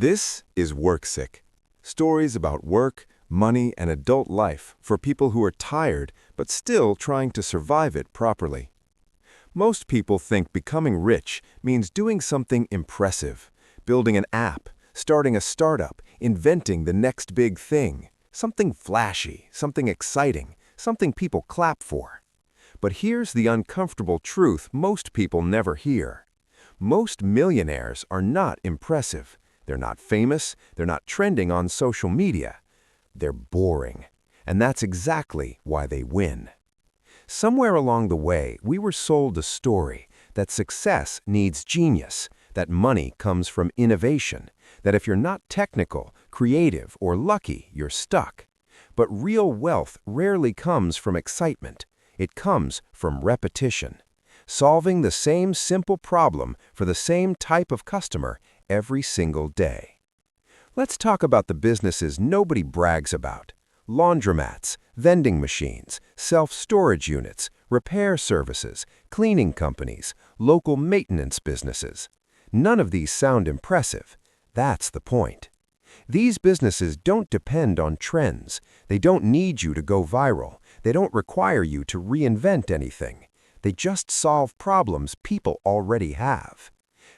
This is WorkSick. Stories about work, money, and adult life for people who are tired but still trying to survive it properly. Most people think becoming rich means doing something impressive, building an app, starting a startup, inventing the next big thing, something flashy, something exciting, something people clap for. But here's the uncomfortable truth most people never hear. Most millionaires are not impressive. They're not famous, they're not trending on social media. They're boring. And that's exactly why they win. Somewhere along the way, we were sold a story that success needs genius, that money comes from innovation, that if you're not technical, creative, or lucky, you're stuck. But real wealth rarely comes from excitement. It comes from repetition. Solving the same simple problem for the same type of customer every single day. Let's talk about the businesses nobody brags about. Laundromats, vending machines, self-storage units, repair services, cleaning companies, local maintenance businesses. None of these sound impressive. That's the point. These businesses don't depend on trends. They don't need you to go viral. They don't require you to reinvent anything. They just solve problems people already have.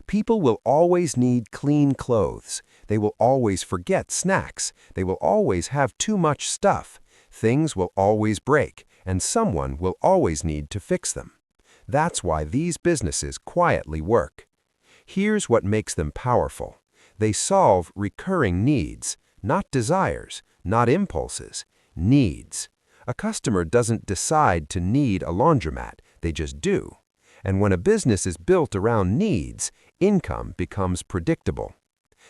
People will always need clean clothes. They will always forget snacks. They will always have too much stuff. Things will always break, and someone will always need to fix them. That's why these businesses quietly work. Here's what makes them powerful. They solve recurring needs, not desires, not impulses, needs. A customer doesn't decide to need a laundromat, they just do. And when a business is built around needs, income becomes predictable.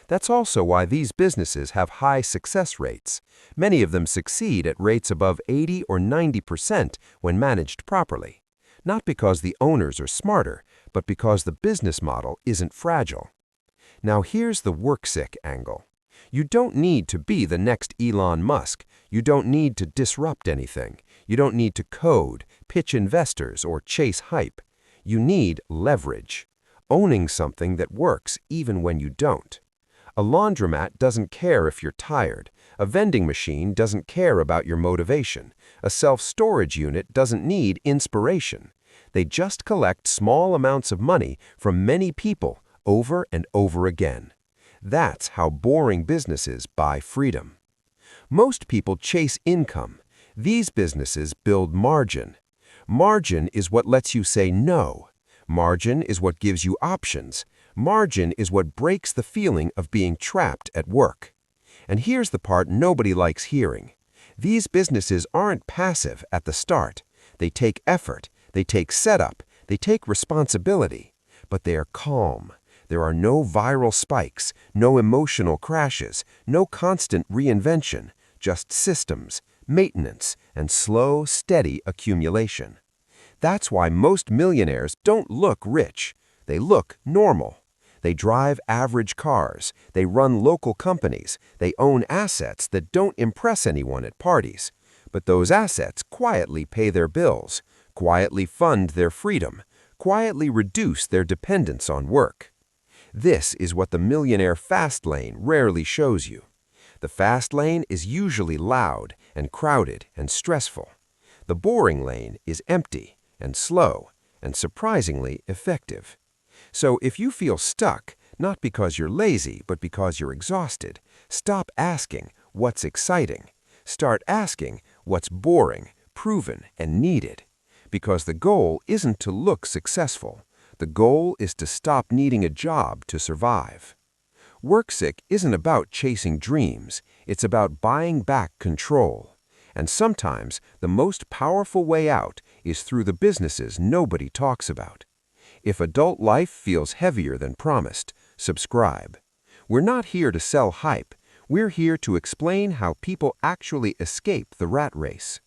That's also why these businesses have high success rates. Many of them succeed at rates above 80 or 90% when managed properly. Not because the owners are smarter, but because the business model isn't fragile. Now here's the WorkSick angle. You don't need to be the next Elon Musk. You don't need to disrupt anything. You don't need to code, pitch investors, or chase hype. You need leverage, owning something that works even when you don't. A laundromat doesn't care if you're tired. A vending machine doesn't care about your motivation. A self-storage unit doesn't need inspiration. They just collect small amounts of money from many people over and over again. That's how boring businesses buy freedom. Most people chase income. These businesses build margin. Margin is what lets you say no. Margin is what gives you options. Margin is what breaks the feeling of being trapped at work. And here's the part nobody likes hearing. These businesses aren't passive at the start. They take effort, they take setup, they take responsibility, but they are calm. There are no viral spikes, no emotional crashes, no constant reinvention, just systems, maintenance, and slow, steady accumulation. That's why most millionaires don't look rich. They look normal. They drive average cars. They run local companies. They own assets that don't impress anyone at parties. But those assets quietly pay their bills, quietly fund their freedom, quietly reduce their dependence on work. This is what the millionaire fast lane rarely shows you. The fast lane is usually loud and crowded and stressful. The boring lane is empty and slow and surprisingly effective. So if you feel stuck, not because you're lazy, but because you're exhausted, stop asking what's exciting. Start asking what's boring, proven, and needed. Because the goal isn't to look successful. The goal is to stop needing a job to survive. WorkSick isn't about chasing dreams. It's about buying back control. And sometimes the most powerful way out is through the businesses nobody talks about. If adult life feels heavier than promised, subscribe. We're not here to sell hype. We're here to explain how people actually escape the rat race.